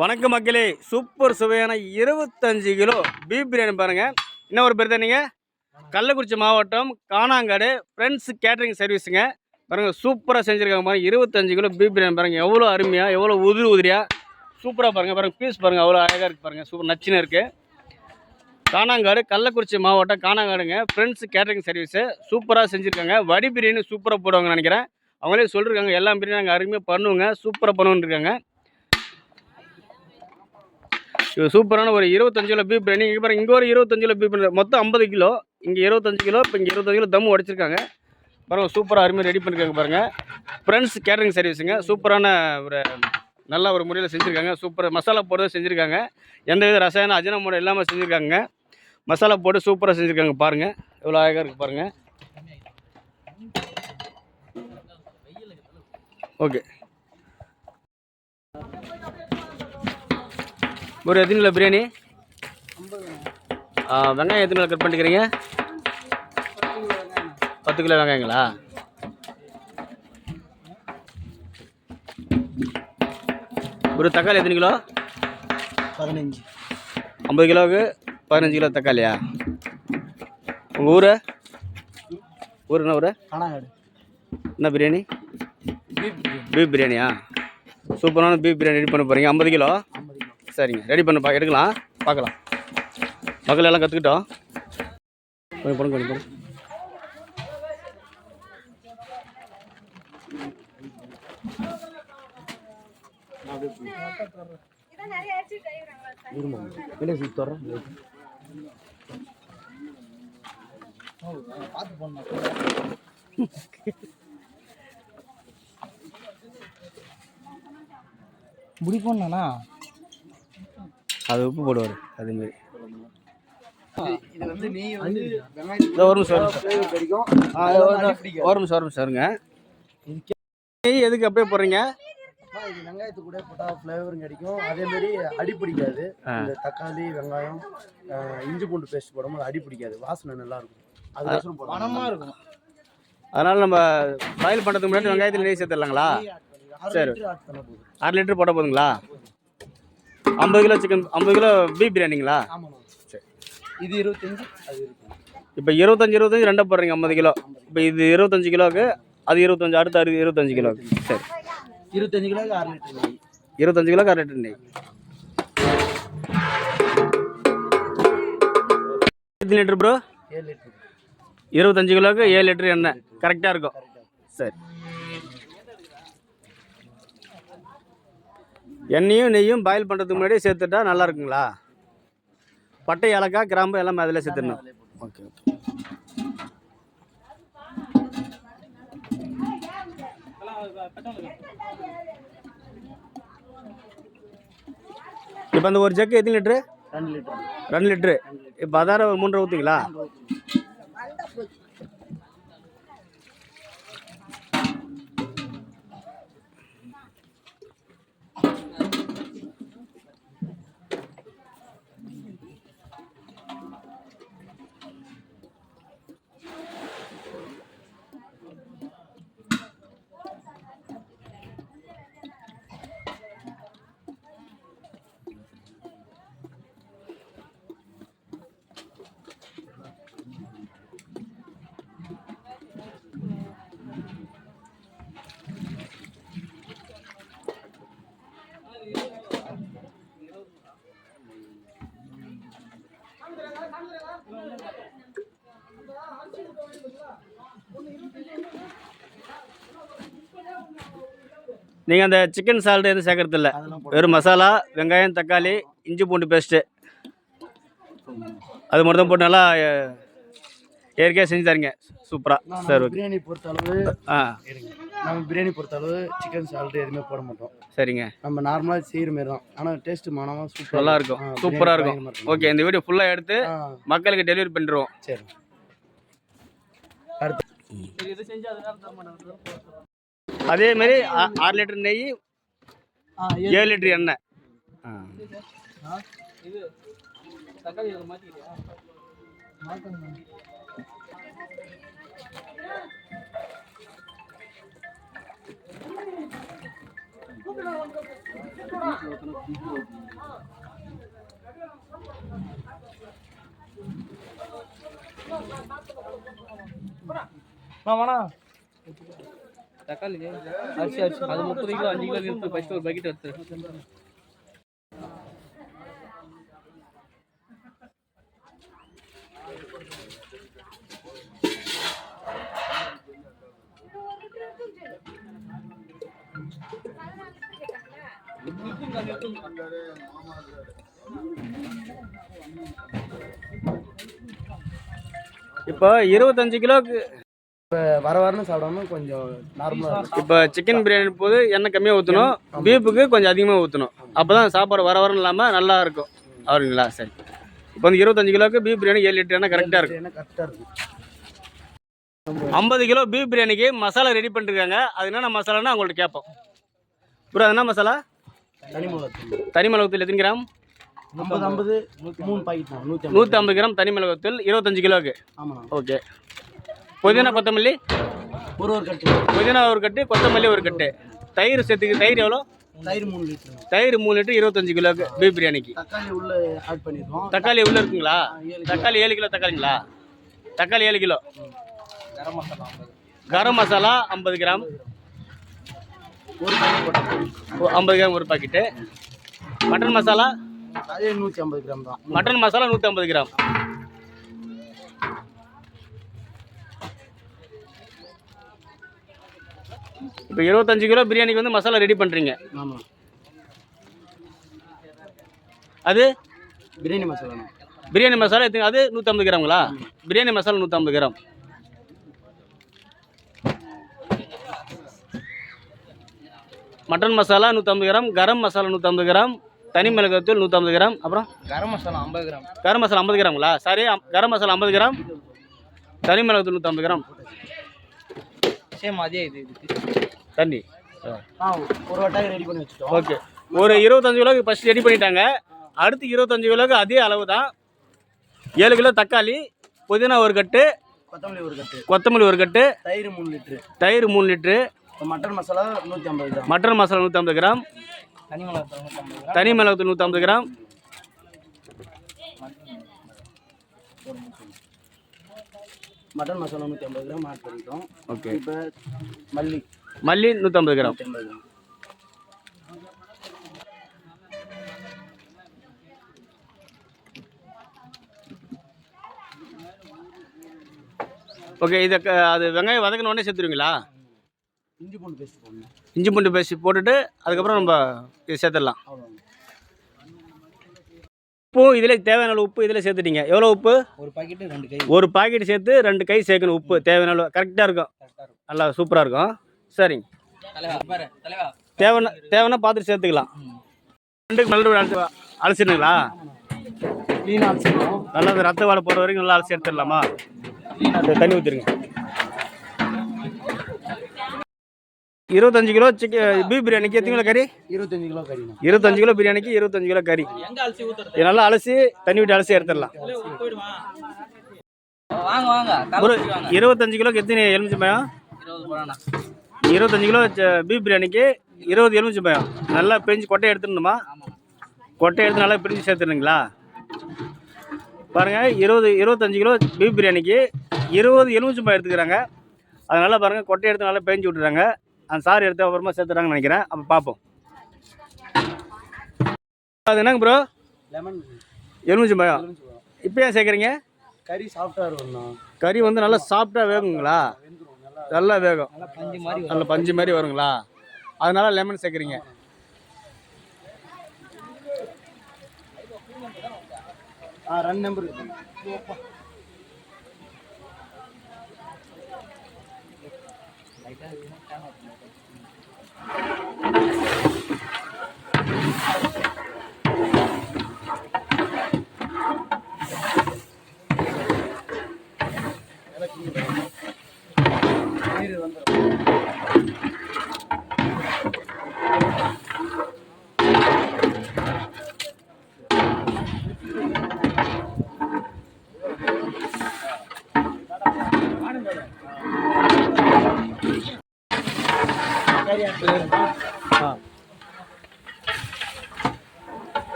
வணக்கம் மக்களே, சூப்பர் சுவையான 25 கிலோ பீஃப் பிரியாணி பாருங்கள். இன்னும் ஒரு பேர் தான் நீங்கள் கள்ளக்குறிச்சி மாவட்டம் காணாங்காடு ஃப்ரெண்ட்ஸ் கேட்டரிங் சர்வீஸுங்க. பாருங்கள், சூப்பராக செஞ்சுருக்காங்க பாருங்கள். 25 கிலோ பீஃப் பிரியாணி பாருங்கள், எவ்வளோ அருமையாக, எவ்வளோ உதிரியாக சூப்பராக பாருங்கள். பீஸ் பாருங்கள், அவ்வளோ அழகாக இருக்குது பாருங்கள். சூப்பர் நச்சுன்னு இருக்குது. காணாங்காடு கள்ளக்குறிச்சி மாவட்டம் காணாங்காடுங்க ஃப்ரெண்ட்ஸ் கேட்டரிங் சர்வீஸு சூப்பராக செஞ்சுருக்காங்க. வடி பிரியாணி சூப்பராக போடுவாங்கன்னு நினைக்கிறேன். அவங்களே சொல்லியிருக்காங்க எல்லா பிரியாணி நாங்கள் அருமையாக பண்ணுவோங்க, சூப்பராக பண்ணுவோன்னு இருக்காங்க. இது சூப்பரான ஒரு 25 கிலோ பீஃப் பிரியாணி. இங்கே பாருங்கள், இங்கே ஒரு 25 கிலோ பீஃப் பிரியாணி, மொத்தம் 50 கிலோ. இங்கே 25 கிலோ, இப்போ இங்கே 25 கிலோ தம் உடைச்சிருக்காங்க பாருங்கள். சூப்பராக அருமையாக ரெடி பண்ணியிருக்காங்க பாருங்கள். ஃப்ரெண்ட்ஸ் கேட்டரிங் சர்வீஸுங்க. சூப்பரான ஒரு நல்ல ஒரு முறையில் செஞ்சுருக்காங்க. சூப்பராக மசாலா போட்டு செஞ்சுருக்காங்க. எந்தவித ரசாயன அஜினமோட்டோ இல்லாமல் செஞ்சுருக்காங்க. மசாலா போட்டு சூப்பராக செஞ்சுருக்காங்க பாருங்கள். எவ்வளோ அழகாக இருக்குது பாருங்கள். ஓகே, ஒரு எத்தனை கிலோ பிரியாணி? வெங்காயம் எத்தனை கிலோ கட் பண்ணிக்கிறீங்க? 10 கிலோ வெங்காயங்களா? ஒரு தக்காளி எத்தனை கிலோ? 15. 50 கிலோவுக்கு 15 கிலோ தக்காளியா? உங்கள் ஊர் என்ன ஊர்? காணாங்காடு. என்ன பிரியாணி? பீஃப் பிரியாணியா? சூப்பரான பீஃப் பிரியாணி ரெடி பண்ண போகிறீங்க. 50 கிலோ. சரிங்க, ரெடி பண்ண எடுக்கலாம், பார்க்கலாம். மக்கள் எல்லாம் கற்றுக்கிட்டோம். கொஞ்சம் போடுங்க, கொஞ்சம் போடுங்க. முடி போடணா அது உப்பு போடுவார் அதுமாரி. இது வந்து நெய் வந்து ஒரு நிமிஷம் சாருங்க. நெய் எதுக்கு அப்படியே போடுறீங்க? இது வெங்காயத்து கூட போட்டால் ஃப்ளேவரும் கிடைக்கும். அதே மாதிரி அடி பிடிக்காது. இந்த தக்காளி வெங்காயம் இஞ்சி பூண்டு பேஸ்ட் போடும்போது அடி பிடிக்காது, வாசனை நல்லா இருக்கும். அது மனமாக இருக்கும். அதனால் நம்ம பாயில் பண்ணுறதுக்கு முன்னாடி வெங்காயத்தில் நெய் சேர்த்துடலாங்களா? சரி, 1/2 லிட்டர் போட்டால் போதுங்களா? 50 கிலோ சிக்கன், 50 கிலோ பீஃப் பிரியாணிங்களா? சரி, இது 25, அது 25. இப்போ 25 ரெண்டாக போடுறீங்க 50 கிலோ. இப்போ இது 25 கிலோவுக்கு, அது 25, அடுத்த 25 கிலோவுக்கு. சரி, 25 கிலோவுக்கு 1/2 லிட்டர் நெய். 25 கிலோக்கு 1/2 லிட்டர் நெய். எத்தனை லிட்டர் ப்ரோ? 7 லிட்டர். 25 கிலோவுக்கு 7 லிட்டர் எண்ணெய் கரெக்டாக இருக்கும். சரி, எண்ணெயும் நெய்யும் பாயில் பண்ணுறதுக்கு முன்னாடியே சேர்த்துட்டா நல்லா இருக்குங்களா? பட்டை ஏலக்காய் கிராம்பு எல்லாமே அதில் சேர்த்துடணும். Okay okay. இப்போ அந்த ஒரு ஜக்கு எத்தனை லிட்ரு? 2 லிட்டர். 2 லிட்ரு. இப்போ அதார ஒரு 3 ஊற்றுங்களா? நீங்கள் அந்த சிக்கன் சால்ட் எதுவும் சேர்க்கறது இல்லை, வெறும் மசாலா, வெங்காயம், தக்காளி, இஞ்சி பூண்டு பேஸ்ட்டு அது மட்டும் தான் போட்டு நல்லா இயற்கையாக செஞ்சு தரீங்க. சூப்பராக. சரி, ஓகே. பிரியாணி பொறுத்தளவு நம்ம பிரியாணி பொறுத்தளவு சிக்கன் சால்ட் எதுவுமே போட மாட்டோம். சரிங்க, நம்ம நார்மலாக செய்கிற மாரி தான். ஆனால் டேஸ்ட்டு மனமாக சூப்பராக நல்லா இருக்கும், சூப்பராக இருக்கும். ஓகே, இந்த வீடியோ ஃபுல்லாக எடுத்து மக்களுக்கு டெலிவரி பண்ணிடுவோம். சரி, அடுத்து அதேமாரி 6 லிட்டர் நெய், 7 லிட்டர் எண்ணெய். தக்காளி அரிசி அது 30 கிலோ 5 கிலோ இருக்கு. ஃபர்ஸ்ட் ஒரு பக்கெட் எடுத்து. இப்போ 25 கிலோக்கு வர வரணும் சாப்பிடாம கொஞ்சம் நார்மலாக. இப்போ சிக்கன் பிரியாணி போது எண்ணெய் கம்மியாக ஊற்றணும், பீஃபுக்கு கொஞ்சம் அதிகமாக ஊற்றணும். அப்போ தான் சாப்பாடு வர வரணும் இல்லாமல் நல்லா இருக்கும். அவருங்களா சரி. இப்போ வந்து 25 கிலோவுக்கு பீஃப் பிரியாணி 7 லிட்டர் எண்ணெய் கரெக்டாக இருக்கும். கரெக்டாக இருக்கும். 50 கிலோ பீஃப் பிரியாணிக்கு மசாலா ரெடி பண்ணிருக்காங்க. அது என்னென்ன மசாலான்னு அவங்கள்ட்ட கேட்போம். ப்ரோ அது என்ன மசாலா? தனி மிளகுத்தூள் எத்தனை கிராம்? 50 3 பாக்கெட் 150 கிராம் தனி மிளகுத்தூள் 25 கிலோவுக்கு. ஆமாம். ஓகே. புதினா கொத்தமல்லி ஒரு கட்டு. புதினா ஒரு கட்டு, கொத்தமல்லி ஒரு கட்டு. தயிர் சேர்த்துக்கு தயிர் எவ்வளோ? தயிர் 3 லிட்டர். தயிர் 3 லிட்டர் 25 கிலோவுக்கு பீஃப் பிரியாணிக்கு. தக்காளி உள்ள ஆட் பண்ணிடுவோம். தக்காளி உள்ள இருக்குங்களா? தக்காளி 7 கிலோ தக்காளிங்களா? தக்காளி 7 கிலோ. கரம் மசாலா 50 கிராம். ஒரு பாக்கெட் 50 கிராம் ஒரு பாக்கெட்டு. மட்டன் மசாலா அதே 150 கிராம் தான். Mutton masala 150 gram. இப்போ 25 கிலோ பிரியாணிக்கு வந்து மசாலா ரெடி பண்ணுறீங்க. ஆமாம். அது பிரியாணி மசாலா. பிரியாணி மசாலா எத்தனை? அது 150 கிராம்ங்களா? Biryani masala 150 gram. Mutton masala 150 gram. Garam masala 150 gram. தனி மிளகாத்தூள் 150 கிராம். அப்புறம் கரம் மசாலா 50 கிராம். கரம் மசாலா 50 கிராம்ங்களா? Sorry, garam masala 50 gram. தனி மிளகாத்தூள் 150 கிராம். சேம் அதே இது தண்ணி. ஒரு வட்டாக ரெடி பண்ணி வச்சுட்டோம். ஓகே. ஒரு 25 கிலோக்கு ஃபஸ்ட் ரெடி பண்ணிட்டாங்க. அடுத்து 25 கிலோக்கு அதே அளவு தான். 7 கிலோ தக்காளி, புதினா ஒரு கட்டு, கொத்தமல்லி ஒரு கட்டு, தயிர் 3 லிட்டரு. தயிர் 3 litre. Mutton masala 150 gram. Mutton masala 150 gram. தனி மிளகாத்தூள் 150 gram. Mutton masala 150 gram add பண்ணிட்டோம். ஓகே. இப்போ மல்லி 150 கிராம். ஓகே. இதை அது வெங்காயம் வதக்கின உடனே சேர்த்துருவீங்களா? இஞ்சி பூண்டு பேஸ்ட் போடணும். இஞ்சி பூண்டு பேஸ்ட் போட்டுட்டு அதுக்கப்புறம் நம்ம இது சேர்த்துடலாம். உப்பு இதில் தேவையான அளவு உப்பு இதில் சேர்த்துட்டீங்க. எவ்வளோ உப்பு? ஒரு பாக்கெட்டு 2 கை. ஒரு பாக்கெட் சேர்த்து 2 கை சேர்க்கணும். உப்பு தேவையான அளவு கரெக்டாக இருக்கும். நல்லா சூப்பராக இருக்கும். சரிங்க. தேவைன்னா பார்த்துட்டு சேர்த்துக்கலாம். 2 மறுபடியும் அலசிடுங்களா? க்ளீனாக அலசிடணும். நல்லா அந்த ரத்த வாழை போகிற வரைக்கும் நல்லா அலசி எடுத்துடலாமா? தண்ணி ஊற்றிருங்க. 25 கிலோ பீஃப் பிரியாணிக்கு எத்தனை கிலோ கறி? 25 கிலோ கறி. 25 கிலோ பிரியாணிக்கு 25 கிலோ கறி. இது நல்லா அலசி தண்ணி விட்டு அலசி எடுத்துடலாம். ஒரு 25 கிலோக்கு எத்தனை எலுமிச்சை பழம்? 25 கிலோ பீஃப் பிரியாணிக்கு 20 எலுமிச்சை பழம் நல்லா பிரிஞ்சு கொட்டையை எடுத்துடணுமா? கொட்டையை எடுத்து நல்லா பிரிஞ்சு சேர்த்துணுங்களா? பாருங்கள், 25 கிலோ பீஃப் பிரியாணிக்கு 20 எலுமிச்சை பழம் எடுத்துக்கிறாங்க. அதனால பாருங்கள், கொட்டையை எடுத்து நல்லா பிரிஞ்சு விட்டுறாங்க. அந்த சாறு எடுத்து அப்புறமா சேர்த்துறாங்கன்னு நினைக்கிறேன். அப்போ பார்ப்போம். அது என்னங்க ப்ரோ? லெமன் எலுமிச்சை பழம். இப்போ ஏன் சேர்க்குறீங்க? கறி சாஃப்டாக இருக்கும். கறி வந்து நல்லா சாஃப்டாக வேகுங்களா? நல்லா வேகும். நல்லா பஞ்சு மாதிரி வருங்களா? அதனால லெமன் சேர்க்குறீங்க. ரன் நம்பர்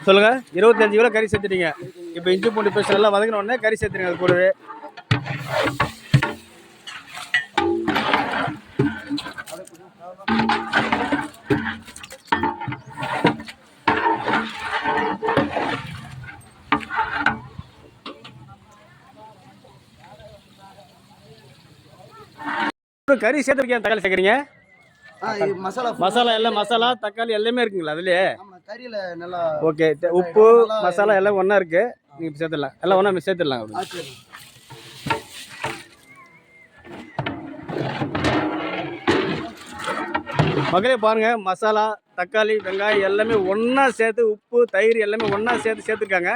சொல்லுங்க. 25 கிலோ கறி சேர்த்துட்டீங்க. இப்போ இஞ்சி பூண்டு பேஸ்ட் எல்லாம் வதங்கின உடனே கறி சேர்த்துருங்க அது கூடவே. கறி சேர்த்துருக்கேன். தக்காளி சேர்க்குறீங்க. மசாலா எல்லாம் மசாலா தக்காளி எல்லாமே இருக்குங்களா அதுலயே? கறியில நல்லா ஓகே. உப்பு மசாலா எல்லாம் ஒன்றா இருக்குது. நீங்கள் சேர்த்துடலாம். எல்லாம் ஒன்றா சேர்த்துடலாம். அப்படி மக்களே பாருங்கள், மசாலா தக்காளி வெங்காயம் எல்லாமே ஒன்றா சேர்த்து உப்பு தயிர் எல்லாமே ஒன்றா சேர்த்துருக்காங்க.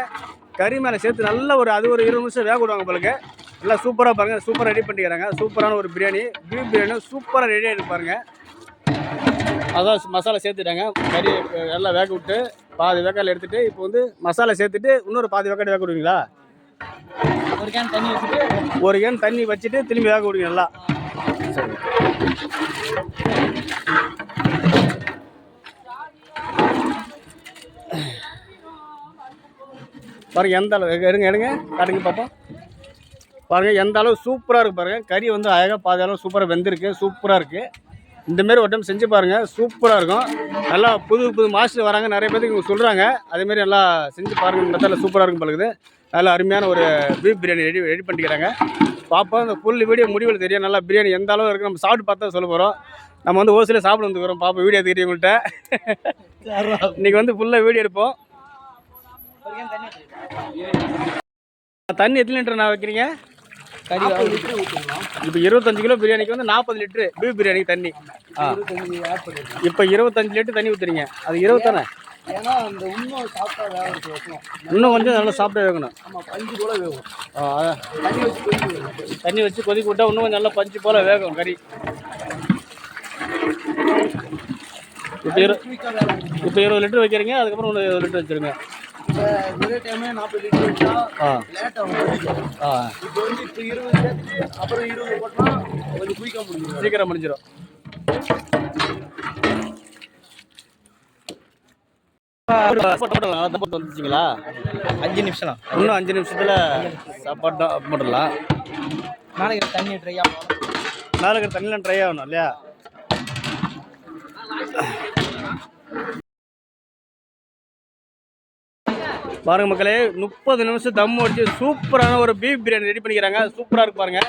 கறி மேலே சேர்த்து நல்லா அது ஒரு 20 நிமிஷம் வேக விடுவாங்க உங்களுக்கு. நல்லா சூப்பராக பாருங்கள். சூப்பராக ரெடி பண்ணிக்கிறாங்க. சூப்பரான ஒரு பிரியாணி, பீஃப் பிரியாணி சூப்பராக ரெடி ஆகிட்டு பாருங்கள். அதான் மசாலா சேர்த்துட்டாங்க. கறி எல்லாம் வேக விட்டு பாதி வேக்கால் எடுத்துகிட்டு இப்போ மசாலா சேர்த்துட்டு இன்னொரு பாதி வேக்காடு வேக விடுவீங்களா? ஒரு கேன் தண்ணி வச்சுட்டு திரும்பி வேக விடுவீங்க நல்லா. சரி. பாருங்கள் எந்த அளவு எடுங்க காட்டுங்க பார்ப்போம். பாருங்கள் எந்த அளவு சூப்பராக இருக்குது பாருங்கள். கறி அழகாக பாதி அளவு சூப்பராக வெந்திருக்கு. சூப்பராக இருக்குது. இந்தமாரி ஒரு டைம் செஞ்சு பாருங்கள். சூப்பராக இருக்கும். நல்லா புது மாஸ்டர் வராங்க நிறைய பேருக்கு இவங்க சொல்கிறாங்க. அதேமாரி எல்லாம் செஞ்சு பாருங்கள். இந்த இடத்துல சூப்பராக இருக்கும் பழகுது. நல்லா அருமையான ஒரு பீஃப் பிரியாணி ரெடி பண்ணிக்கிறாங்க. பார்ப்போம். இந்த ஃபுல் வீடியோ முடிவில் தெரியும். நல்லா பிரியாணி எந்த அளவு இருக்குது நம்ம சாப்பிட்டு பார்த்தா சொல்ல போகிறோம். நம்ம ஹோஸ்டலில் சாப்பிட வந்துக்கிறோம். பார்ப்போம் வீடியோ தெரியும் உங்கள்கிட்ட. இன்றைக்கி ஃபுல்லாக வீடியோ எடுப்போம். தண்ணி எத்தனை லிட்டர் நான் வைக்கிறீங்க? இப்போ 25 கிலோ பிரியாணிக்கு 40 லிட்டரு பீஃப் பிரியாணிக்கு தண்ணி. இப்போ 25 லிட்டர் தண்ணி ஊற்றுறீங்க. அது 20 தானே? இன்னும் கொஞ்சம் நல்லா சாப்பிட்டா வேகணும். தண்ணி வச்சு கொதிக்க விட்டா இன்னும் கொஞ்சம் நல்லா பஞ்சு போல் வேகும் கறி. இப்போ 20 லிட்டர் வைக்கிறீங்க. அதுக்கப்புறம் இன்னும் 20 லிட்டர் வச்சுருங்க. ஒரே டைமே 40 லிட்டர் வச்சா லேட் ஆகும். இப்போ 20 சேர்த்து அப்புறம் 20 போட்டா கொஞ்சம் குயிக்காக முடிஞ்சிடும். சீக்கிரம் முடிஞ்சிடும். வந்துச்சிங்களா? 5 நிமிஷம். இன்னும் 5 நிமிஷத்தில் சாப்பாடு தான் போட்டுடலாம். நாளைக்கு தண்ணி ட்ரை ஆகணும். நாளைக்கு தண்ணிலாம் ட்ரை ஆகணும் இல்லையா? பாருங்க மக்களே, 30 நிமிஷம் தம் அடிச்சு சூப்பரான ஒரு பீஃப் பிரியாணி ரெடி பண்ணிக்கிறாங்க. சூப்பராக இருக்கு பாருங்க.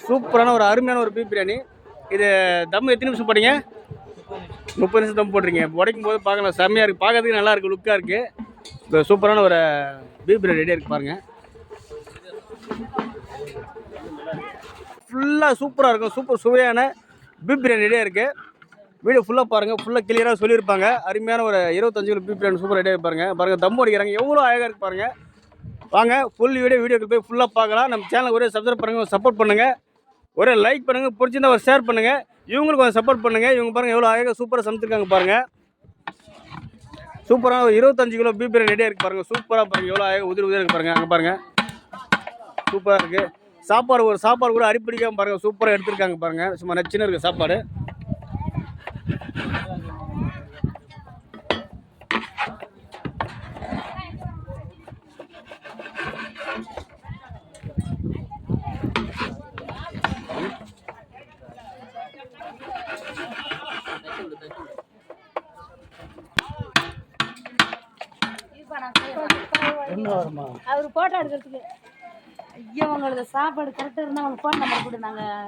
சூப்பரான ஒரு அருமையான ஒரு பீஃப் பிரியாணி. இது தம் எத்தனை நிமிஷம் போட்டீங்க? 30 நிமிஷம் தம் போட்டுறீங்க. உடைக்கும் போது பார்க்கலாம், செம்மையாக இருக்குது. பார்க்கறதுக்கு நல்லா இருக்குது, லுக்காக இருக்குது. சூப்பரான ஒரு பீஃப் பிரியாணி ரெடியாக இருக்குது பாருங்கள். ஃபுல்லாக சூப்பராக இருக்கும். சூப்பர் சுவையான பீஃப் பிரியாணி ரெடியாக இருக்குது. வீடியோ ஃபுல்லாக பாருங்கள். ஃபுல்லாக கிளியராக சொல்லியிருப்பாங்க. அருமையான ஒரு 25 கிலோ பீஃப் பிரியாணி சூப்பர் ரெடியாக பாருங்கள். தம் அடிக்கிறாங்க. எவ்வளோ அழகாக இருக்குது பாருங்கள். வாங்க ஃபுல் வீடியோக்கு போய் ஃபுல்லாக பார்க்கலாம். நம்ம சேனலுக்கு ஒரே சப்ஸ்கிரைப் பண்ணுங்கள், சப்போர்ட் பண்ணுங்கள், ஒரே லைக் பண்ணுங்கள், பிடிச்சிருந்தா ஒரு ஷேர் பண்ணுங்கள். இவங்களுக்கு கொஞ்சம் சப்போர்ட் பண்ணுங்கள். இவங்க பாருங்கள் எவ்வளோ அழகாக சூப்பராக சமைச்சிருக்காங்க பாருங்கள். சூப்பரான ஒரு 25 கிலோ பீஃப் பிரியாணி ரெடியாக இருக்குது பாருங்கள். சூப்பராக பாருங்கள் எவ்வளோ அழகாக உதிரி இருக்குது பாருங்கள். அங்கே பாருங்கள் சூப்பராக இருக்குது. சாப்பாடு கூட அடிப்பிடிக்காமல் பாருங்கள். சூப்பராக எடுத்துருக்காங்க பாருங்கள். சும்மா நச்சுன்னு இருக்குது சாப்பாடு. அவர் போட்டோ எடுக்கிறதுக்கு ஐயோ உங்களோட சாப்பாடு கரெக்டாக இருந்தால் அவங்க ஃபோன் நம்பர் கொடு. நாங்கள்